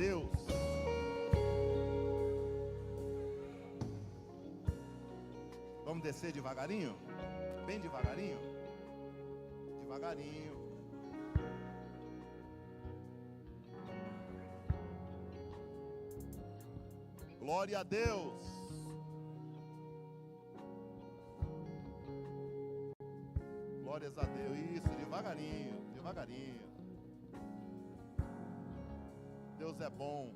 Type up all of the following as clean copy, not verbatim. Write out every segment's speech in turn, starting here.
Deus. Vamos descer devagarinho? Bem devagarinho? Devagarinho. Glória a Deus. Glórias a Deus. Isso, devagarinho, devagarinho. Deus é bom.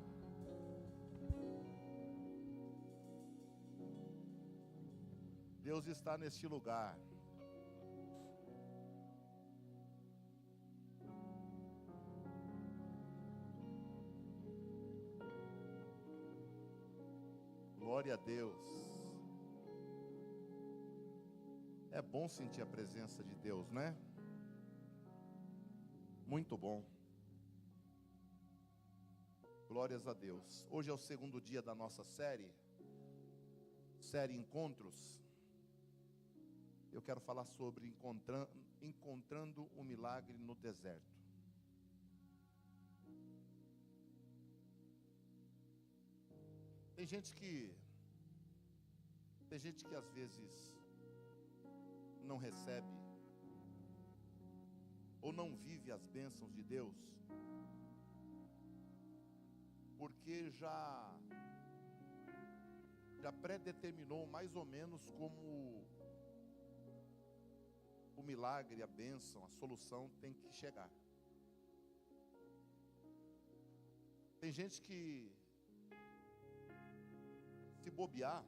Deus está neste lugar. Glória a Deus. É bom sentir a presença de Deus, né? Muito bom. Glórias a Deus. Hoje é o segundo dia da nossa série Encontros. Eu quero falar sobre encontrando o milagre no deserto. Tem gente que às vezes não recebe ou não vive as bênçãos de Deus, porque já predeterminou mais ou menos como o milagre, a bênção, a solução tem que chegar. Tem gente que, se bobear,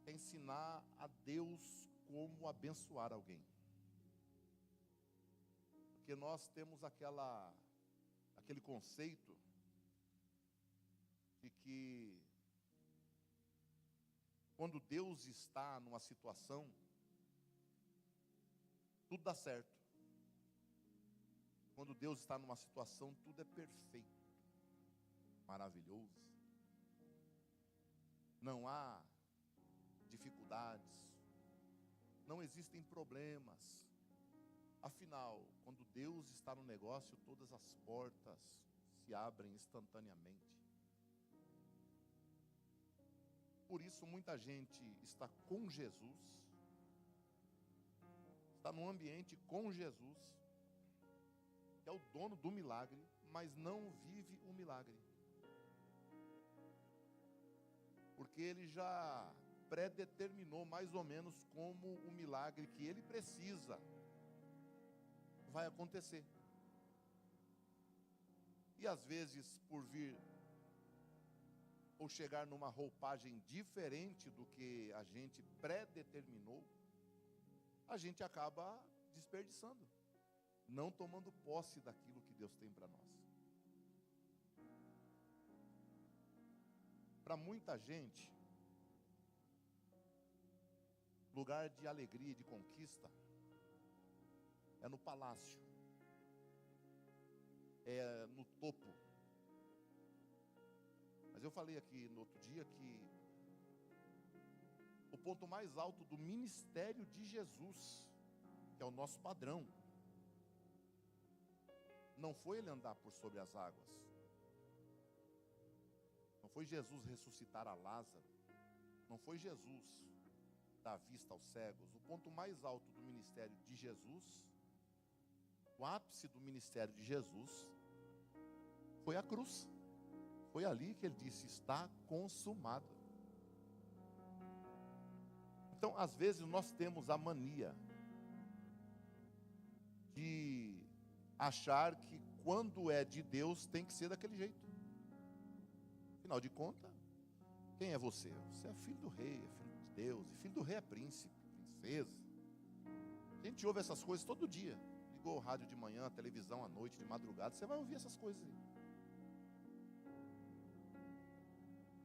quer ensinar a Deus como abençoar alguém. Porque nós temos aquele conceito de que quando Deus está numa situação, tudo dá certo. Quando Deus está numa situação, tudo é perfeito, maravilhoso. Não há dificuldades, não existem problemas. Afinal, quando Deus está no negócio, todas as portas se abrem instantaneamente. Por isso muita gente está com Jesus, está num ambiente com Jesus, que é o dono do milagre, mas não vive o milagre. Porque ele já predeterminou mais ou menos como o milagre que ele precisa vai acontecer. E às vezes, por vir ou chegar numa roupagem diferente do que a gente predeterminou, a gente acaba desperdiçando, não tomando posse daquilo que Deus tem para nós. Para muita gente, lugar de alegria e de conquista é no palácio, é no topo. Mas eu falei aqui no outro dia que o ponto mais alto do ministério de Jesus, que é o nosso padrão, não foi ele andar por sobre as águas, não foi Jesus ressuscitar a Lázaro, não foi Jesus dar vista aos cegos. O ponto mais alto do ministério de Jesus, o ápice do ministério de Jesus, foi a cruz. Foi ali que ele disse: está consumado. Então, às vezes nós temos a mania de achar que quando é de Deus tem que ser daquele jeito. Afinal de contas, quem é você? Você é filho do rei, é filho de Deus. E filho do rei é príncipe, princesa. A gente ouve essas coisas todo dia. Ligou o rádio de manhã, a televisão à noite, de madrugada, você vai ouvir essas coisas aí.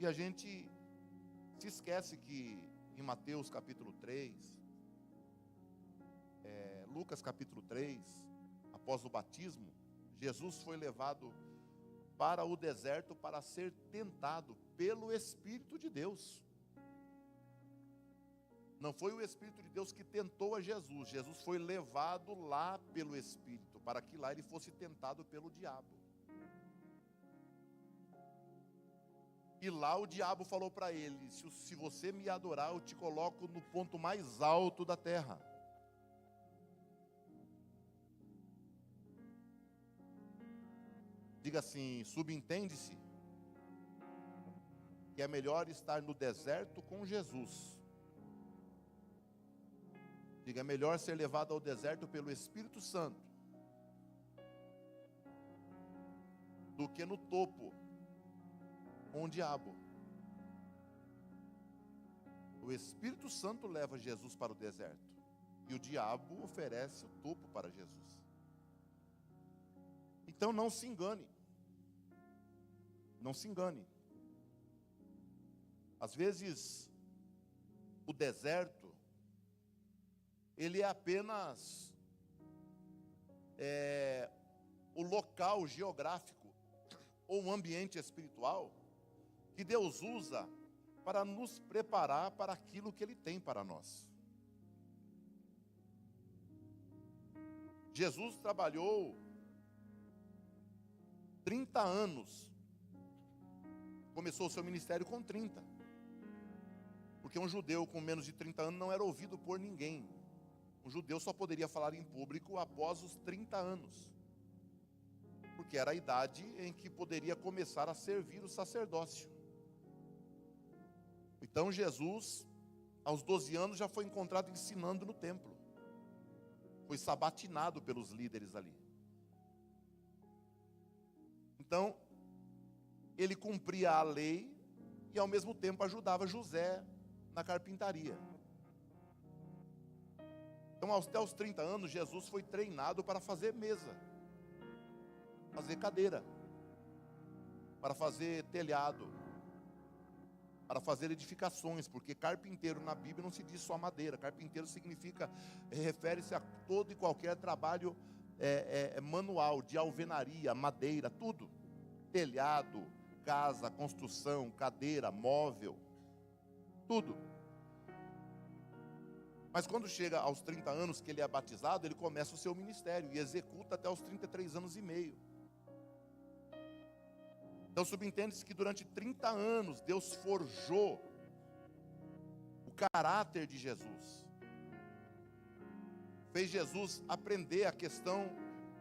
E a gente se esquece que em Mateus capítulo 3, Lucas capítulo 3, após o batismo, Jesus foi levado para o deserto para ser tentado pelo Espírito de Deus. Não foi o Espírito de Deus que tentou a Jesus. Jesus foi levado lá pelo Espírito, para que lá ele fosse tentado pelo diabo. E lá o diabo falou para ele: se você me adorar, eu te coloco no ponto mais alto da terra. Diga assim: subentende-se que é melhor estar no deserto com Jesus. Diga: é melhor ser levado ao deserto pelo Espírito Santo do que no topo com o diabo. O Espírito Santo leva Jesus para o deserto e o diabo oferece o topo para Jesus. Então não se engane. Não se engane. Às vezes o deserto ele é apenas o local geográfico ou um ambiente espiritual que Deus usa para nos preparar para aquilo que Ele tem para nós. Jesus trabalhou 30 anos, começou o seu ministério com 30, porque um judeu com menos de 30 anos não era ouvido por ninguém. Um judeu só poderia falar em público após os 30 anos, porque era a idade em que poderia começar a servir o sacerdócio. Então Jesus, aos 12 anos, já foi encontrado ensinando no templo. Foi sabatinado pelos líderes ali. Então, ele cumpria a lei e ao mesmo tempo ajudava José na carpintaria. Então, até os 30 anos, Jesus foi treinado para fazer mesa, fazer cadeira, para fazer telhado, para fazer edificações, porque carpinteiro na Bíblia não se diz só madeira. Carpinteiro refere-se a todo e qualquer trabalho manual, de alvenaria, madeira, tudo. Telhado, casa, construção, cadeira, móvel, tudo. Mas quando chega aos 30 anos que ele é batizado, ele começa o seu ministério e executa até os 33 anos e meio. Então subentende-se que durante 30 anos Deus forjou o caráter de Jesus. Fez Jesus aprender a questão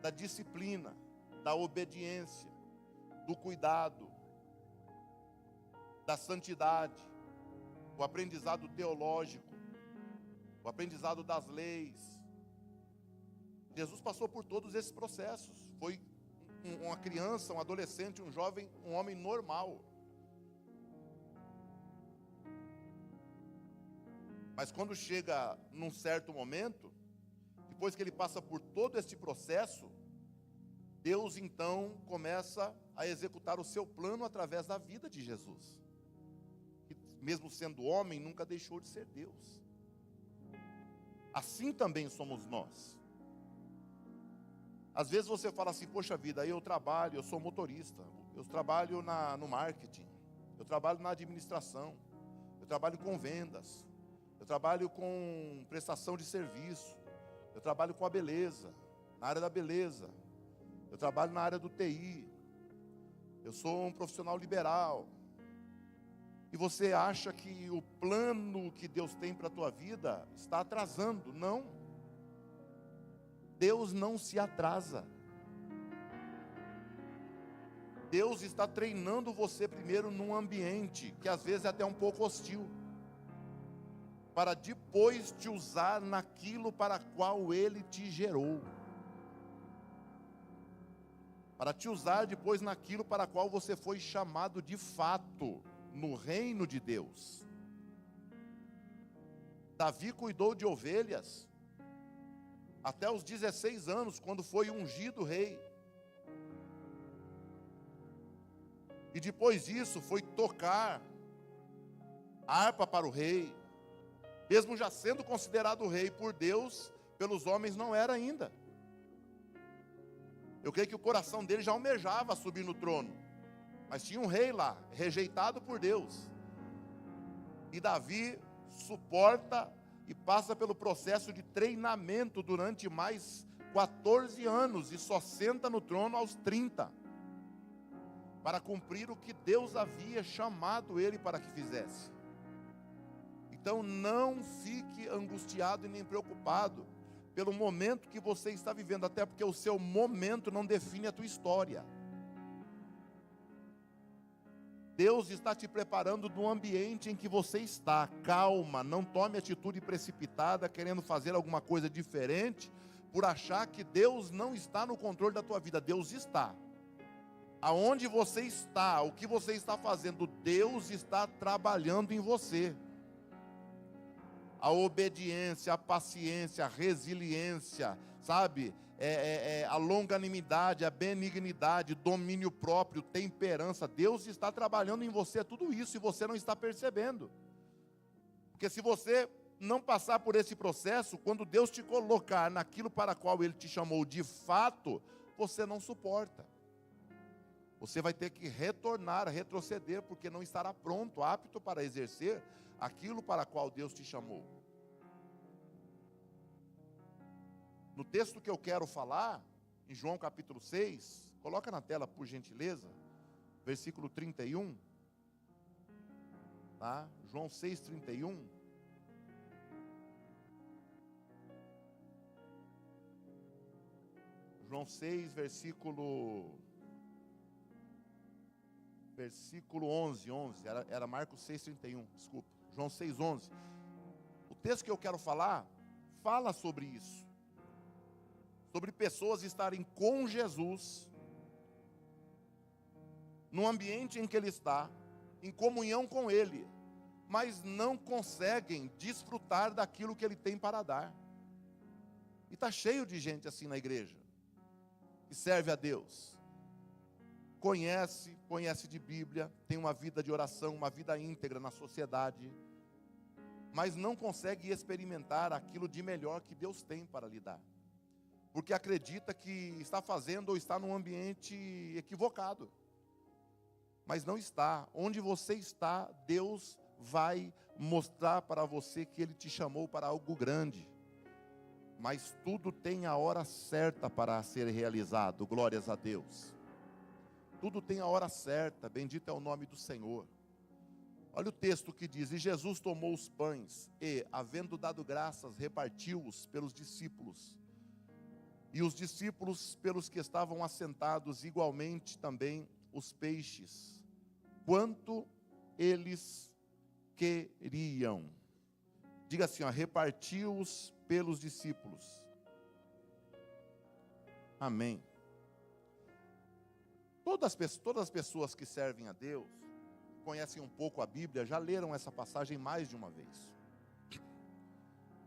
da disciplina, da obediência, do cuidado, da santidade, o aprendizado teológico, o aprendizado das leis. Jesus passou por todos esses processos. Foi uma criança, um adolescente, um jovem, um homem normal. Mas quando chega num certo momento, depois que ele passa por todo este processo, Deus então começa a executar o seu plano através da vida de Jesus, que mesmo sendo homem, nunca deixou de ser Deus. Assim também somos nós. Às vezes você fala assim: poxa vida, eu trabalho, eu sou motorista, eu trabalho no marketing, eu trabalho na administração, eu trabalho com vendas, eu trabalho com prestação de serviço, eu trabalho com a beleza, na área da beleza, eu trabalho na área do TI, eu sou um profissional liberal. E você acha que o plano que Deus tem para a tua vida está atrasando. Não. Deus não se atrasa. Deus está treinando você primeiro num ambiente que às vezes é até um pouco hostil, para depois te usar naquilo para qual Ele te gerou. Para te usar depois naquilo para qual você foi chamado de fato, no reino de Deus. Davi cuidou de ovelhas até os 16 anos, quando foi ungido rei. E depois disso foi tocar harpa para o rei. Mesmo já sendo considerado rei por Deus, pelos homens não era ainda. Eu creio que o coração dele já almejava subir no trono, mas tinha um rei lá, rejeitado por Deus. E Davi suporta e passa pelo processo de treinamento durante mais 14 anos, e só senta no trono aos 30. para cumprir o que Deus havia chamado ele para que fizesse. Então não fique angustiado e nem preocupado pelo momento que você está vivendo, até porque o seu momento não define a tua história. Deus está te preparando do ambiente em que você está. Calma, não tome atitude precipitada, querendo fazer alguma coisa diferente, por achar que Deus não está no controle da tua vida. Deus está. Aonde você está, o que você está fazendo, Deus está trabalhando em você. A obediência, a paciência, a resiliência, sabe? A longanimidade, a benignidade, domínio próprio, temperança. Deus está trabalhando em você tudo isso e você não está percebendo. Porque se você não passar por esse processo, quando Deus te colocar naquilo para qual Ele te chamou de fato, você não suporta. Você vai ter que retornar, retroceder, porque não estará pronto, apto para exercer aquilo para qual Deus te chamou. No texto que eu quero falar, em João capítulo 6, coloca na tela por gentileza, versículo 31, tá? João 6, 31. João 6, versículo 11, era Marcos 6, 31, desculpa, João 6, 11. O texto que eu quero falar, fala sobre isso, sobre pessoas estarem com Jesus, no ambiente em que Ele está, em comunhão com Ele, mas não conseguem desfrutar daquilo que Ele tem para dar. E está cheio de gente assim na igreja, que serve a Deus, conhece de Bíblia, tem uma vida de oração, uma vida íntegra na sociedade, mas não consegue experimentar aquilo de melhor que Deus tem para lhe dar, porque acredita que está fazendo ou está num ambiente equivocado, mas não está. Onde você está, Deus vai mostrar para você que Ele te chamou para algo grande, mas tudo tem a hora certa para ser realizado, glórias a Deus. Tudo tem a hora certa, bendito é o nome do Senhor. Olha o texto que diz: e Jesus tomou os pães e, havendo dado graças, repartiu-os pelos discípulos. E os discípulos pelos que estavam assentados, igualmente também os peixes, quanto eles queriam. Diga assim, ó, repartiu-os pelos discípulos. Amém. Todas as pessoas que servem a Deus, conhecem um pouco a Bíblia, já leram essa passagem mais de uma vez.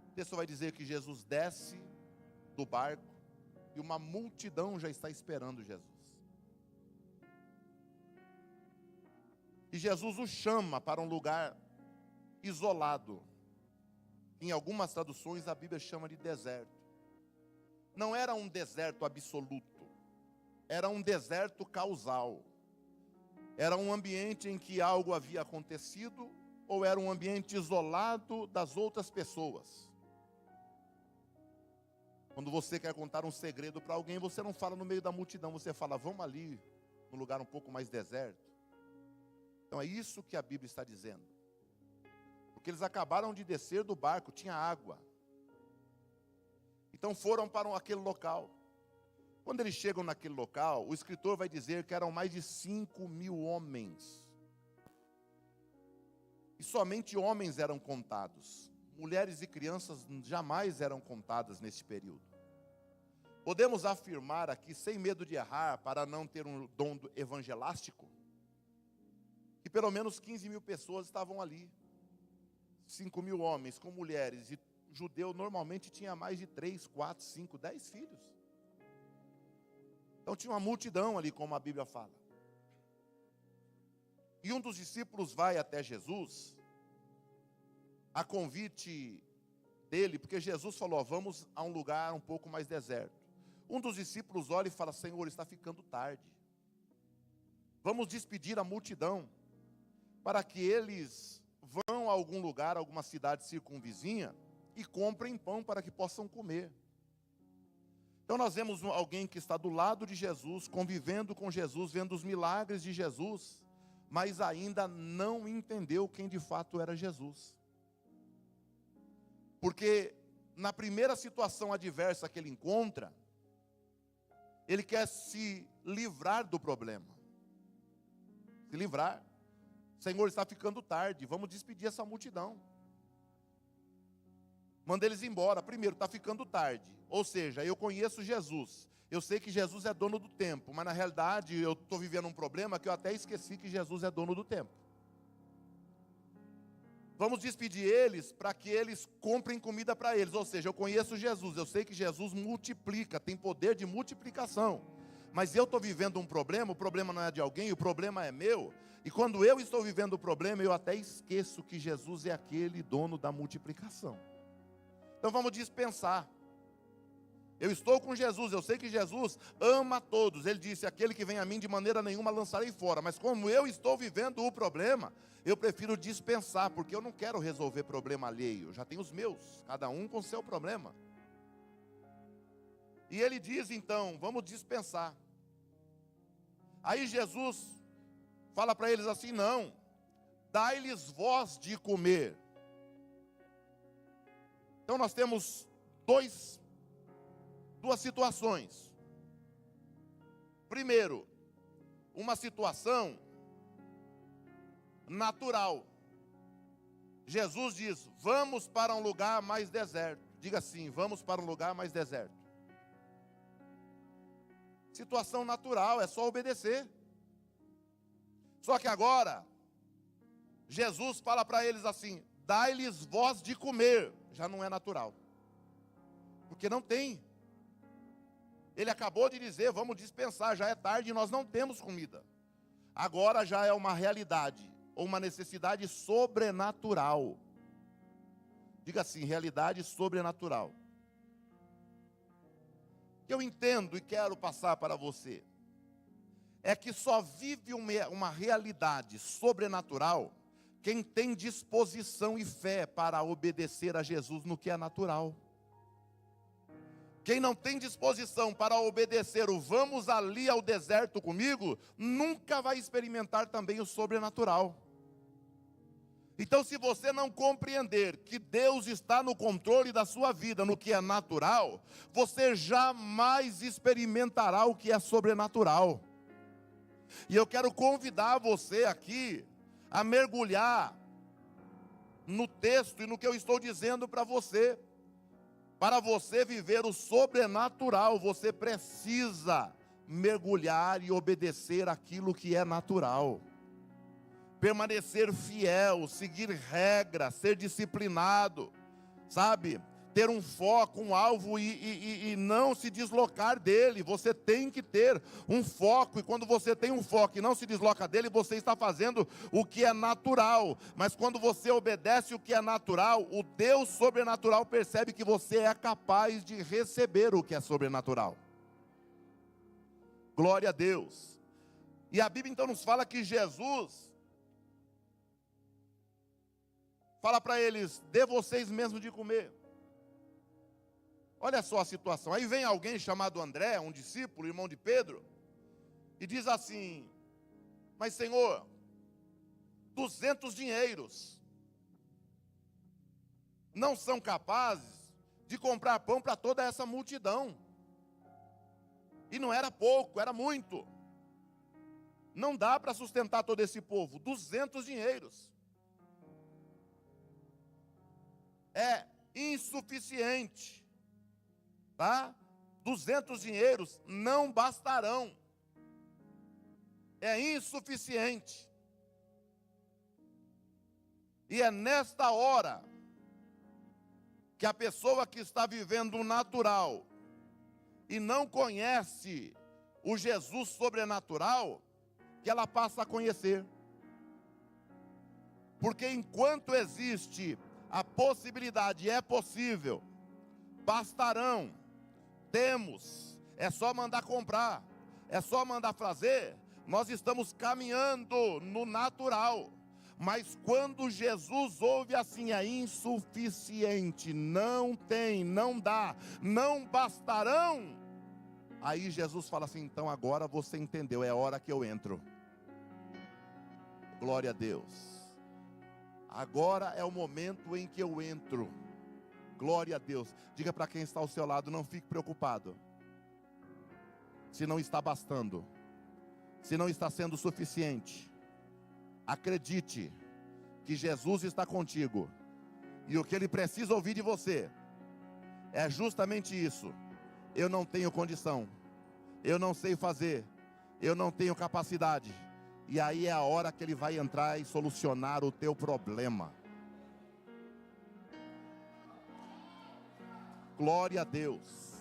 O texto vai dizer que Jesus desce do barco e uma multidão já está esperando Jesus. E Jesus o chama para um lugar isolado. Em algumas traduções a Bíblia chama de deserto. Não era um deserto absoluto, era um deserto causal. Era um ambiente em que algo havia acontecido, ou era um ambiente isolado das outras pessoas. Quando você quer contar um segredo para alguém, você não fala no meio da multidão, você fala, vamos ali, num lugar um pouco mais deserto. Então é isso que a Bíblia está dizendo. Porque eles acabaram de descer do barco, tinha água. Então foram para aquele local. Quando eles chegam naquele local, o escritor vai dizer que eram mais de 5.000 homens. E somente homens eram contados. Mulheres e crianças jamais eram contadas nesse período. Podemos afirmar aqui, sem medo de errar, para não ter um dom evangelástico, que pelo menos 15.000 pessoas estavam ali. 5.000 homens com mulheres, e judeu normalmente tinha mais de 3, 4, 5, 10 filhos. Então tinha uma multidão ali, como a Bíblia fala. E um dos discípulos vai até Jesus, a convite dele, porque Jesus falou, vamos a um lugar um pouco mais deserto. Um dos discípulos olha e fala, Senhor, está ficando tarde. Vamos despedir a multidão, para que eles vão a algum lugar, alguma cidade circunvizinha, e comprem pão para que possam comer. Então nós vemos alguém que está do lado de Jesus, convivendo com Jesus, vendo os milagres de Jesus, mas ainda não entendeu quem de fato era Jesus. Porque na primeira situação adversa que ele encontra, ele quer se livrar do problema. Se livrar. Senhor, está ficando tarde, vamos despedir essa multidão. Manda eles embora. Primeiro, está ficando tarde. Ou seja, eu conheço Jesus. Eu sei que Jesus é dono do tempo. Mas na realidade, eu estou vivendo um problema que eu até esqueci que Jesus é dono do tempo. Vamos despedir eles para que eles comprem comida para eles. Ou seja, eu conheço Jesus. Eu sei que Jesus multiplica, tem poder de multiplicação. Mas eu estou vivendo um problema, o problema não é de alguém, o problema é meu. E quando eu estou vivendo o problema, eu até esqueço que Jesus é aquele dono da multiplicação. Então vamos dispensar. Eu estou com Jesus, eu sei que Jesus ama a todos. Ele disse, aquele que vem a mim de maneira nenhuma lançarei fora. Mas como eu estou vivendo o problema, eu prefiro dispensar, porque eu não quero resolver problema alheio. Eu já tenho os meus, cada um com o seu problema. E ele diz então, vamos dispensar. Aí Jesus fala para eles assim, não, dai-lhes vós de comer. Então nós temos duas situações. Primeiro, uma situação natural. Jesus diz, vamos para um lugar mais deserto. Diga assim, vamos para um lugar mais deserto. Situação natural, é só obedecer. Só que agora, Jesus fala para eles assim, dai-lhes vós de comer. Já não é natural. Porque não tem. Ele acabou de dizer, vamos dispensar, já é tarde e nós não temos comida. Agora já é uma realidade, ou uma necessidade sobrenatural. Diga assim, realidade sobrenatural. O que eu entendo e quero passar para você, é que só vive uma realidade sobrenatural quem tem disposição e fé para obedecer a Jesus no que é natural. Quem não tem disposição para obedecer o vamos ali ao deserto comigo, nunca vai experimentar também o sobrenatural. Então, se você não compreender que Deus está no controle da sua vida, no que é natural, você jamais experimentará o que é sobrenatural. E eu quero convidar você aqui a mergulhar no texto e no que eu estou dizendo para você. Para você viver o sobrenatural, você precisa mergulhar e obedecer aquilo que é natural. Permanecer fiel, seguir regras, ser disciplinado, sabe? Ter um foco, um alvo e não se deslocar dele. Você tem que ter um foco, e quando você tem um foco e não se desloca dele, você está fazendo o que é natural. Mas quando você obedece o que é natural, o Deus sobrenatural percebe que você é capaz de receber o que é sobrenatural. Glória a Deus. E a Bíblia então nos fala que Jesus fala para eles, dê vocês mesmo de comer. Olha só a situação, aí vem alguém chamado André, um discípulo, irmão de Pedro, e diz assim, mas Senhor, 200 dinheiros não são capazes de comprar pão para toda essa multidão. E não era pouco, era muito. Não dá para sustentar todo esse povo, 200 dinheiros. É insuficiente. Tá? 200 dinheiros não bastarão. É insuficiente. E é nesta hora que a pessoa que está vivendo o natural e não conhece o Jesus sobrenatural, que ela passa a conhecer. Porque enquanto existe a possibilidade, é possível, bastarão, temos, é só mandar comprar, é só mandar fazer, nós estamos caminhando no natural. Mas quando Jesus ouve assim, é insuficiente, não tem, não dá, não bastarão, Aí Jesus fala assim: então agora você entendeu, é hora que eu entro. Glória a Deus. Agora é o momento em que eu entro. Glória a Deus. Diga para quem está ao seu lado: não fique preocupado se não está bastando, se não está sendo suficiente. Acredite que Jesus está contigo, e o que Ele precisa ouvir de você é justamente isso: eu não tenho condição, eu não sei fazer, eu não tenho capacidade. E aí é a hora que Ele vai entrar e solucionar o teu problema. Glória a Deus.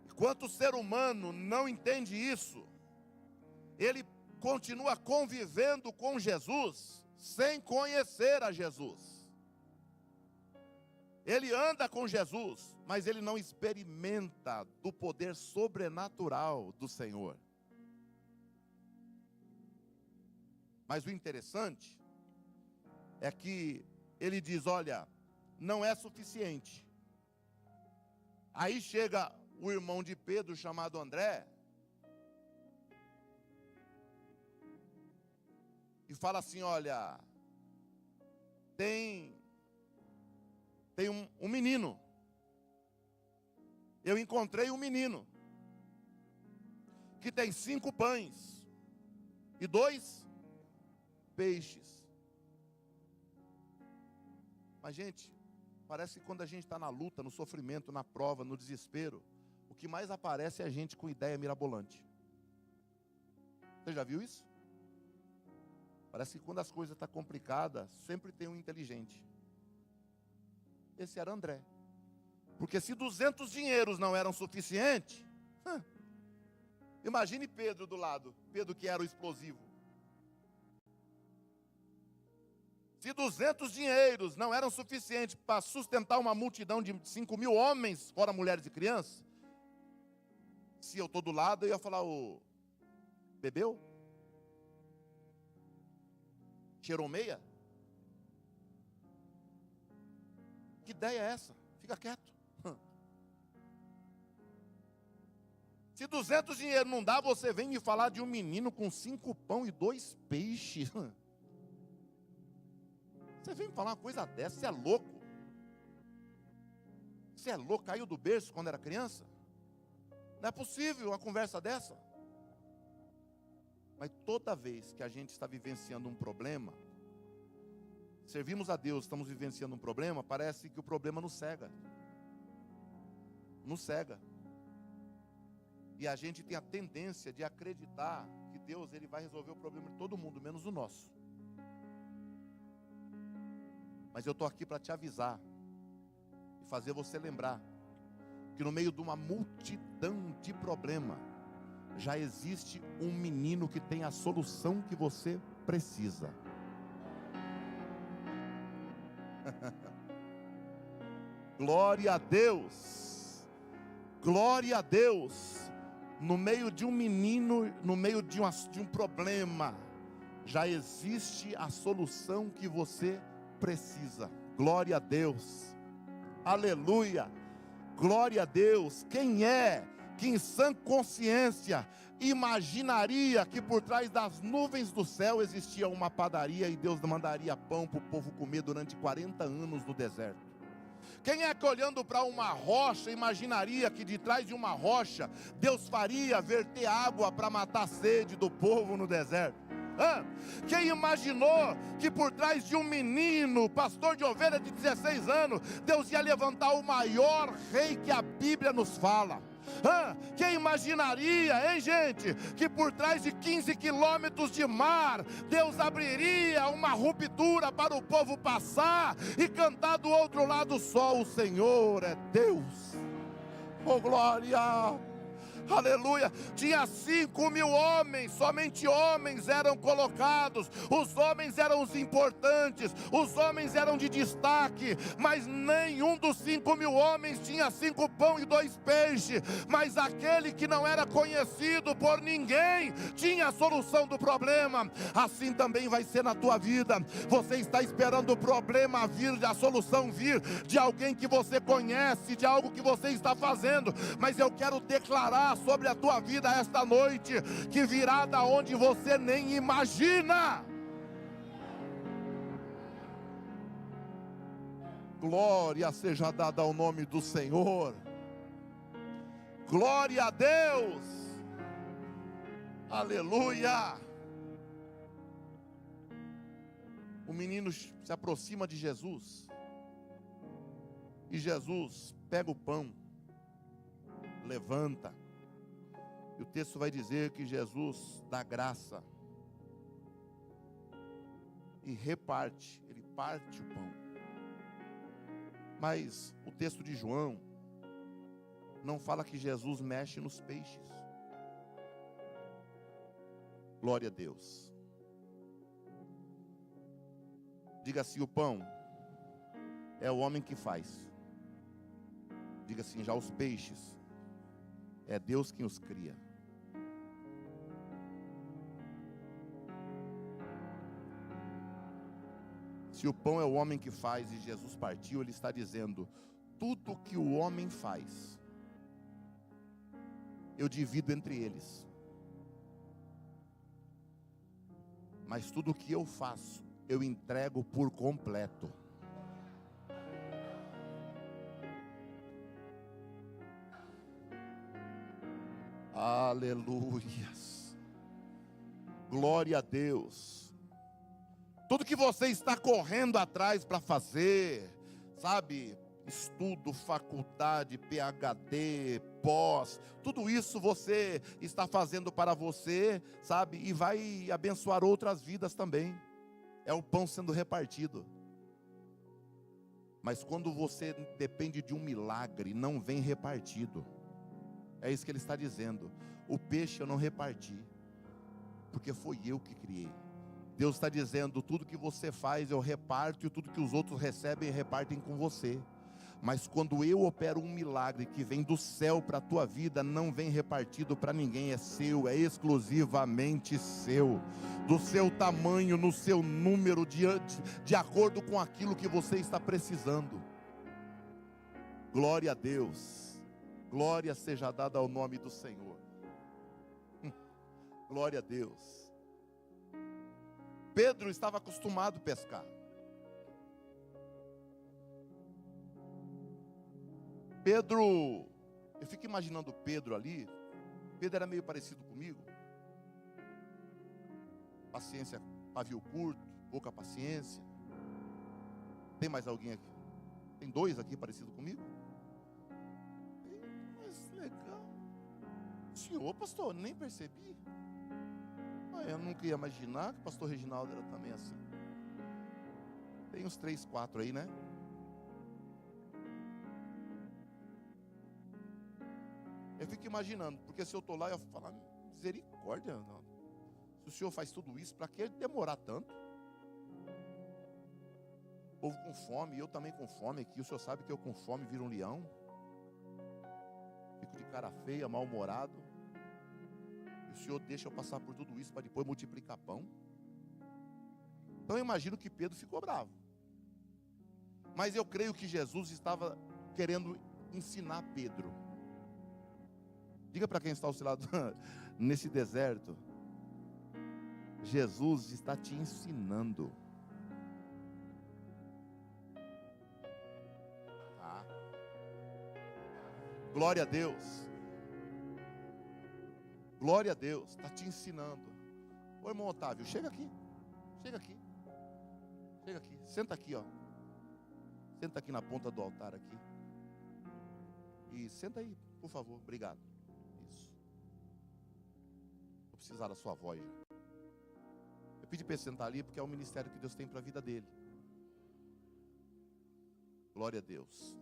Enquanto o ser humano não entende isso, ele continua convivendo com Jesus sem conhecer a Jesus. Ele anda com Jesus, mas ele não experimenta do poder sobrenatural do Senhor. Mas o interessante é que ele diz: olha, não é suficiente. Aí chega o irmão de Pedro, chamado André, e fala assim: olha, tem um menino. Eu encontrei um menino que tem 5 pães e 2 peixes. Mas, gente, parece que quando a gente está na luta, no sofrimento, na prova, no desespero, o que mais aparece é a gente com ideia mirabolante. Você já viu isso? Parece que quando as coisas estão complicadas, sempre tem um inteligente. Esse era André. Porque se 200 dinheiros não eram suficientes, imagine Pedro do lado. Pedro, que era o explosivo. Se 200 dinheiros não eram suficientes para sustentar uma multidão de 5.000 homens, fora mulheres e crianças, se eu estou do lado, eu ia falar: bebeu? Cheirou meia? Que ideia é essa? Fica quieto. Se 200 dinheiro não dá, você vem me falar de um menino com 5 pão e 2 peixes. Você vem me falar uma coisa dessa? Você é louco? Você é louco? Caiu do berço quando era criança? Não é possível uma conversa dessa. Mas toda vez que a gente está vivenciando um problema, servimos a Deus, estamos vivenciando um problema, parece que o problema nos cega. Nos cega. E a gente tem a tendência de acreditar que Deus, Ele vai resolver o problema de todo mundo, menos o nosso. Mas eu estou aqui para te avisar e fazer você lembrar que no meio de uma multidão de problemas, já existe um menino que tem a solução que você precisa. Glória a Deus. Glória a Deus. No meio de um menino, no meio de um problema, já existe a solução que você precisa. Glória a Deus. Aleluia. Glória a Deus. Quem é que em sã consciência imaginaria que por trás das nuvens do céu existia uma padaria e Deus mandaria pão para o povo comer durante 40 anos no deserto? Quem é que olhando para uma rocha imaginaria que de trás de uma rocha Deus faria verter água para matar a sede do povo no deserto? Quem imaginou que por trás de um menino, pastor de ovelha de 16 anos, Deus ia levantar o maior rei que a Bíblia nos fala? Quem imaginaria, hein, gente, que por trás de 15 quilômetros de mar, Deus abriria uma ruptura para o povo passar e cantar do outro lado: só o Senhor é Deus. Oh glória! aleluia. Tinha 5.000 homens, somente homens eram colocados. Os homens eram os importantes, os homens eram de destaque, mas nenhum dos 5.000 homens tinha 5 pão e 2 peixes. Mas aquele que não era conhecido por ninguém tinha a solução do problema. Assim também vai ser na tua vida. Você está esperando o problema vir, a solução vir de alguém que você conhece, de algo que você está fazendo, mas eu quero declarar sobre a tua vida esta noite, que virá da onde você nem imagina. Glória seja dada ao nome do Senhor. Glória a Deus. Aleluia. O menino se aproxima de Jesus, e Jesus pega o pão, levanta, e o texto vai dizer que Jesus dá graça e reparte, ele parte o pão. Mas o texto de João não fala que Jesus mexe nos peixes. Glória a Deus. Diga assim: o pão é o homem que faz. Diga assim: já os peixes é Deus quem os cria. Se o pão é o homem que faz e Jesus partiu, ele está dizendo: tudo que o homem faz, eu divido entre eles. Mas tudo que eu faço, eu entrego por completo. Aleluias. Glória a Deus. Tudo que você está correndo atrás para fazer, sabe, estudo, faculdade, PhD, pós, tudo isso você está fazendo para você, sabe, e vai abençoar outras vidas também. É o pão sendo repartido. Mas quando você depende de um milagre, não vem repartido. É isso que ele está dizendo. O peixe eu não reparti, porque foi eu que criei. Deus está dizendo: tudo que você faz eu reparto, e tudo que os outros recebem repartem com você. Mas quando eu opero um milagre que vem do céu para a tua vida, não vem repartido para ninguém, é seu, é exclusivamente seu, do seu tamanho, no seu número, de acordo com aquilo que você está precisando. Glória a Deus. Glória seja dada ao nome do Senhor. Glória a Deus. Pedro estava acostumado a pescar. Pedro, eu fico imaginando Pedro ali. Pedro era meio parecido comigo. Paciência, pavio curto, pouca paciência. Tem mais alguém aqui? Tem 2 aqui parecidos comigo? Mas legal. Senhor, pastor, nem percebi. Eu nunca ia imaginar que o pastor Reginaldo era também assim. Tem uns 3, 4 aí, né? Eu fico imaginando, porque se eu estou lá, eu falo: misericórdia, não. Se o Senhor faz tudo isso, para que demorar tanto? O povo com fome, eu também com fome aqui. O Senhor sabe que eu com fome viro um leão. Fico de cara feia, mal-humorado. E o Senhor deixa eu passar por tudo isso para depois multiplicar pão. Então eu imagino que Pedro ficou bravo. Mas eu creio que Jesus estava querendo ensinar Pedro. Diga para quem está ao seu lado: nesse deserto, Jesus está te ensinando. Tá? Glória a Deus. Glória a Deus, está te ensinando. Ô irmão Otávio, chega aqui. Chega aqui. Chega aqui. Senta aqui, ó. Senta aqui na ponta do altar aqui. E senta aí, por favor. Obrigado. Isso. Vou precisar da sua voz. Eu pedi para ele sentar ali porque é o ministério que Deus tem para a vida dele. Glória a Deus.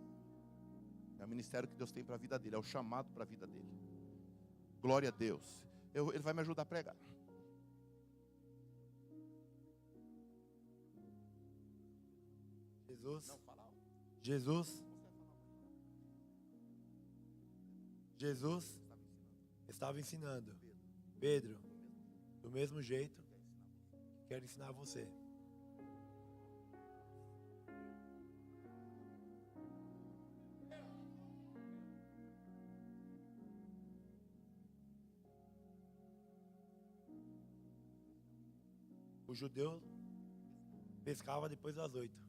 É o ministério que Deus tem para a vida dele. É o chamado para a vida dele. Glória a Deus. Ele vai me ajudar a pregar. Jesus estava ensinando Pedro do mesmo jeito que quer ensinar você. O judeu pescava depois das 8.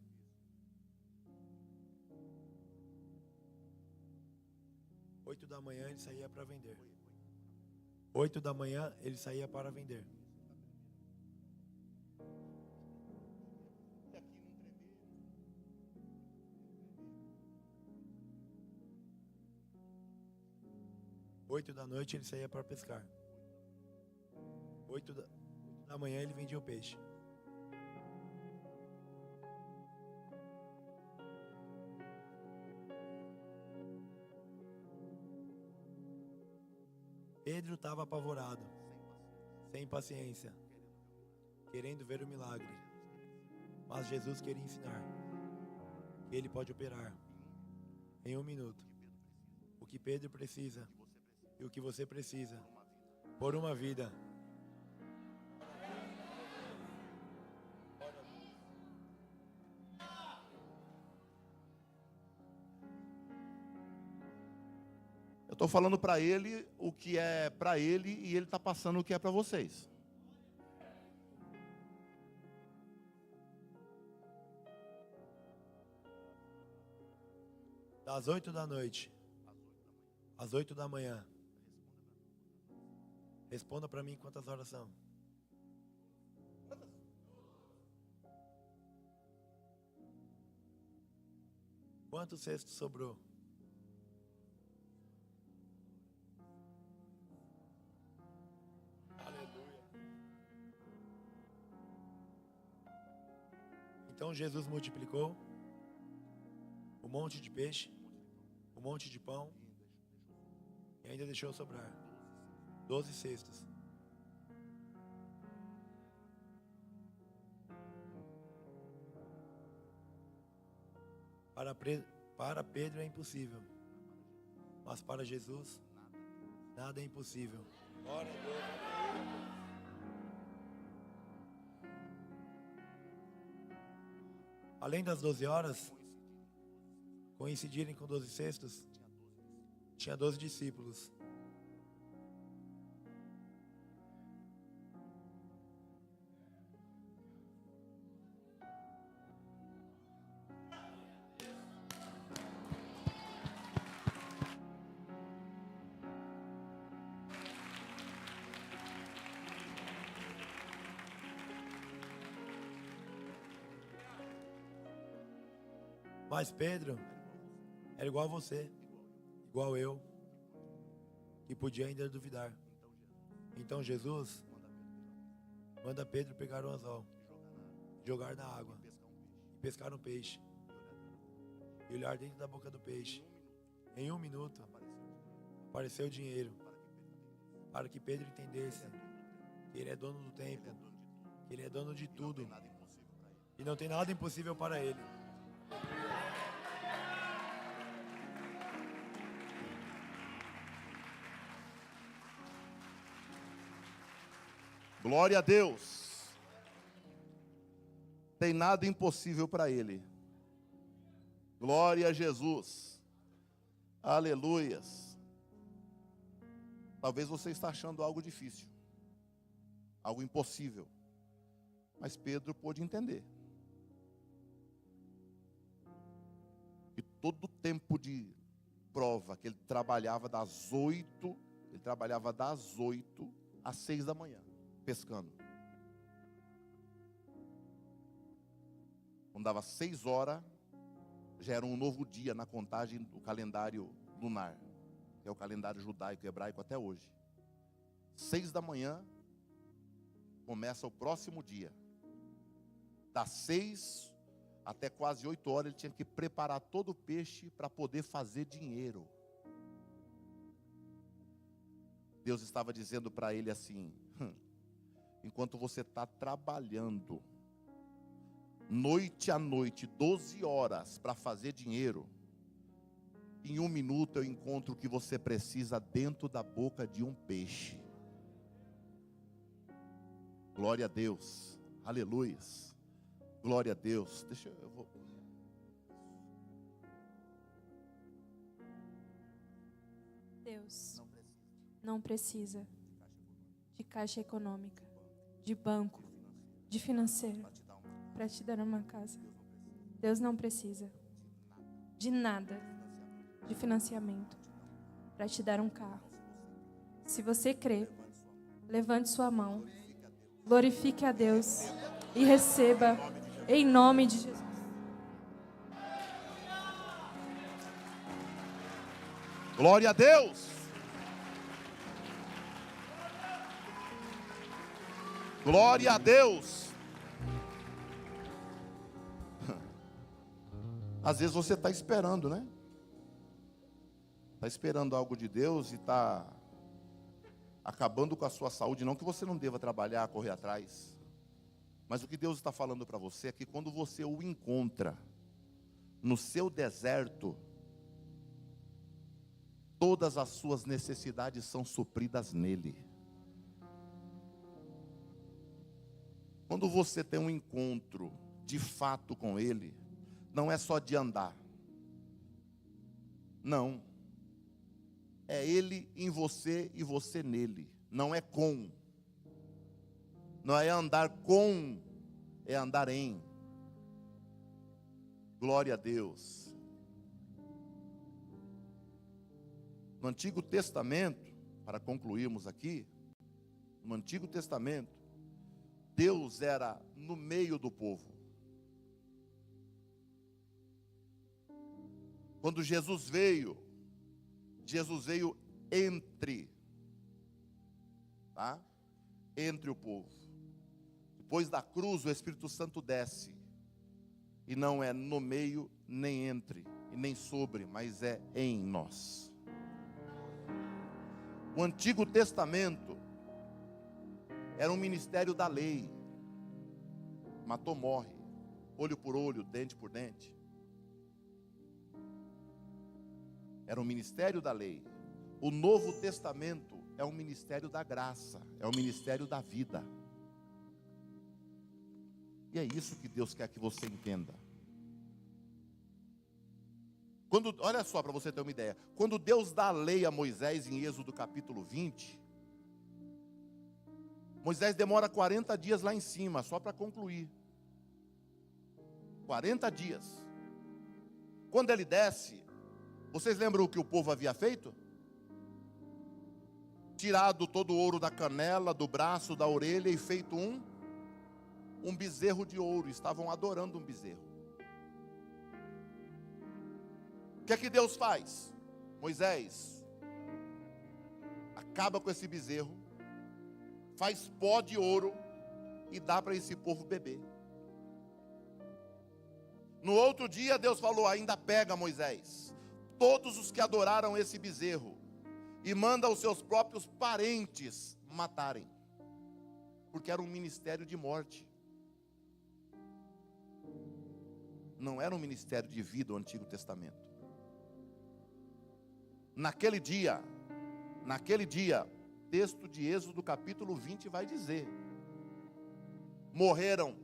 Oito da manhã ele saía para vender. 8 da manhã ele saía para vender. Oito da noite ele saía para pescar. 8 da manhã ele vendia o peixe. Pedro estava apavorado, sem paciência, querendo ver o milagre. Mas Jesus queria ensinar que Ele pode operar em 1 minuto o que Pedro precisa e o que você precisa por uma vida. Eu estou falando para ele o que é para ele e ele está passando o que é para vocês. Das 8 da noite às 8 da manhã. Responda para mim quantas horas são. Quantos cestos sobrou? Aleluia. Então Jesus multiplicou um monte de peixe, um monte de pão, e ainda deixou sobrar 12 cestos. Para Pedro é impossível, mas para Jesus nada é impossível. Glória a Deus. Além das 12 horas coincidirem com 12 cestos, tinha 12 discípulos. Mas Pedro era igual a você, igual eu, que podia ainda duvidar. Então Jesus manda Pedro pegar um anzol, jogar na água e pescar um peixe e olhar dentro da boca do peixe. Em 1 minuto apareceu o dinheiro para que Pedro entendesse que ele é dono do tempo, que ele é dono de tudo e não tem nada impossível para ele. Glória a Deus. Tem nada impossível para ele. Glória a Jesus. Aleluias. Talvez você está achando algo difícil, algo impossível. Mas Pedro pôde entender que todo o tempo de prova que ele trabalhava das 8 às 6 da manhã, pescando. Quando dava 6 horas, já era um novo dia na contagem do calendário lunar, que é o calendário judaico, hebraico até hoje. 6 da manhã, começa o próximo dia. Das 6 até quase 8 horas, ele tinha que preparar todo o peixe para poder fazer dinheiro. Deus estava dizendo para ele assim: enquanto você está trabalhando, noite a noite, 12 horas para fazer dinheiro, em 1 minuto eu encontro o que você precisa dentro da boca de um peixe. Glória a Deus, aleluia, glória a Deus. Deus não precisa de caixa econômica, de banco, de financeiro para te dar uma casa. Deus não precisa de nada de financiamento para te dar um carro. Se você crê, levante sua mão, glorifique a Deus e receba em nome de Jesus. Glória a Deus. Glória a Deus. Às vezes você está esperando, né? Está esperando algo de Deus e está acabando com a sua saúde. Não que você não deva trabalhar, correr atrás. Mas o que Deus está falando para você é que quando você o encontra no seu deserto, todas as suas necessidades são supridas nele. Quando você tem um encontro de fato com ele, não é só de andar. Não. É ele em você e você nele. Não é com. Não é andar com, é andar em. Glória a Deus. No Antigo Testamento, para concluirmos aqui, no Antigo Testamento, Deus era no meio do povo. Quando Jesus veio entre, tá? Entre o povo. Depois da cruz, o Espírito Santo desce. E não é no meio, nem entre, e nem sobre, mas é em nós. O Antigo Testamento era um ministério da lei. Matou, morre. Olho por olho, dente por dente. Era um ministério da lei. O Novo Testamento é um ministério da graça. É um ministério da vida. E é isso que Deus quer que você entenda. Olha só, para você ter uma ideia. Quando Deus dá a lei a Moisés em Êxodo capítulo 20, Moisés demora 40 dias lá em cima, só para concluir. 40 dias. Quando ele desce, vocês lembram o que o povo havia feito? Tirado todo o ouro da canela, do braço, da orelha e feito um bezerro de ouro. Estavam adorando um bezerro. O que é que Deus faz? Moisés acaba com esse bezerro, faz pó de ouro e dá para esse povo beber. No outro dia Deus falou: ainda pega, Moisés, todos os que adoraram esse bezerro e manda os seus próprios parentes matarem, porque era um ministério de morte. Não era um ministério de vida o Antigo Testamento. Naquele dia, texto de Êxodo capítulo 20 vai dizer: morreram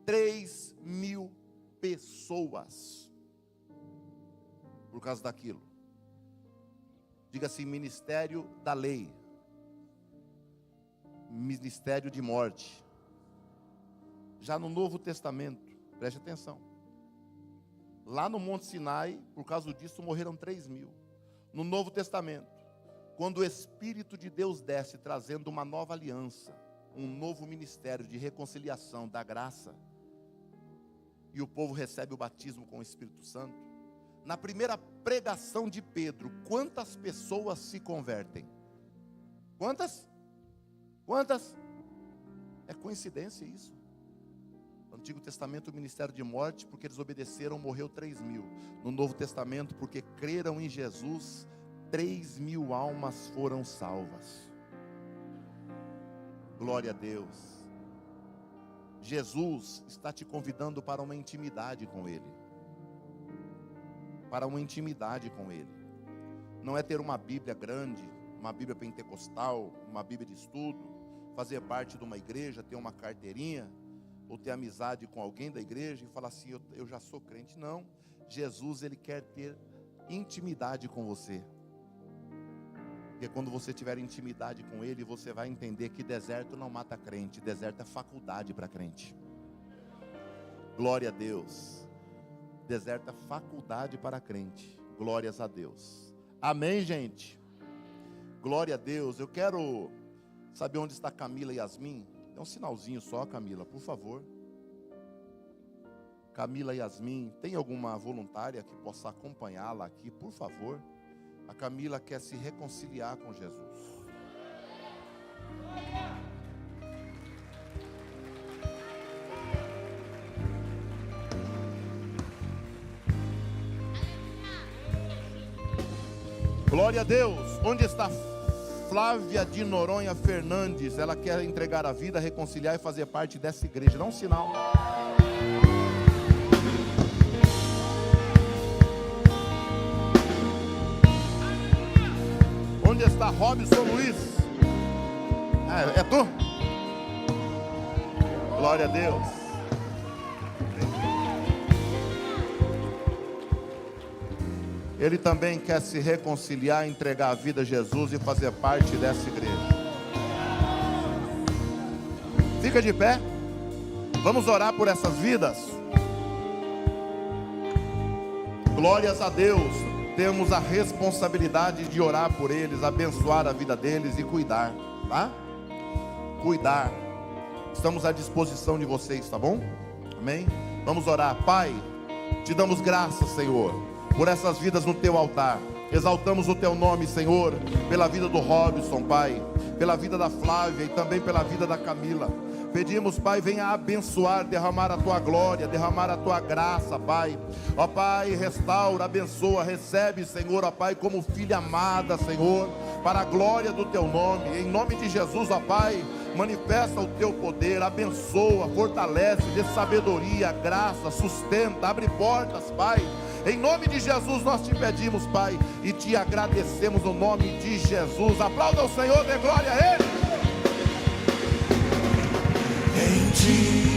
3.000 pessoas por causa daquilo. Diga assim: ministério da lei, ministério de morte. Já no Novo Testamento, preste atenção, lá no Monte Sinai, por causa disso morreram 3.000. No Novo Testamento, quando o Espírito de Deus desce trazendo uma nova aliança, um novo ministério de reconciliação da graça, e o povo recebe o batismo com o Espírito Santo, na primeira pregação de Pedro, quantas pessoas se convertem? Quantas? É coincidência isso? No Antigo Testamento, o ministério de morte, porque eles obedeceram, morreu 3.000. No Novo Testamento, porque creram em Jesus, 3.000 almas foram salvas. Glória a Deus. Jesus está te convidando para uma intimidade com Ele. Para uma intimidade com Ele. Não é ter uma Bíblia grande, uma Bíblia pentecostal, uma Bíblia de estudo, fazer parte de uma igreja, ter uma carteirinha, ou ter amizade com alguém da igreja e falar assim, eu já sou crente. Não, Jesus, Ele quer ter intimidade com você. Porque quando você tiver intimidade com Ele, você vai entender que deserto não mata crente, deserto é faculdade para crente. Glória a Deus. Deserto é faculdade para crente. Glórias a Deus. Amém, gente? Glória a Deus. Eu quero saber onde está Camila e Yasmin. Dê um sinalzinho só, Camila, por favor. Camila e Yasmin, tem alguma voluntária que possa acompanhá-la aqui, por favor? A Camila quer se reconciliar com Jesus. Glória a Deus. Onde está Flávia de Noronha Fernandes? Ela quer entregar a vida, reconciliar e fazer parte dessa igreja. Dá um sinal. Onde está Robson Luiz? É tu? Glória a Deus. Ele também quer se reconciliar, entregar a vida a Jesus e fazer parte dessa igreja. Fica de pé. Vamos orar por essas vidas. Glórias a Deus. Temos a responsabilidade de orar por eles, abençoar a vida deles e cuidar, tá? Cuidar. Estamos à disposição de vocês, tá bom? Amém? Vamos orar. Pai, te damos graças, Senhor, por essas vidas no teu altar. Exaltamos o teu nome, Senhor, pela vida do Robson, Pai, pela vida da Flávia e também pela vida da Camila. Pedimos, Pai, venha abençoar, derramar a tua glória, derramar a tua graça, Pai. Ó Pai, restaura, abençoa, recebe, Senhor, ó Pai, como filha amada, Senhor, para a glória do teu nome. Em nome de Jesus, ó Pai, manifesta o teu poder, abençoa, fortalece, dê sabedoria, graça, sustenta, abre portas, Pai. Em nome de Jesus nós te pedimos, Pai, e te agradecemos no nome de Jesus. Aplauda o Senhor, dê glória a Ele. Em ti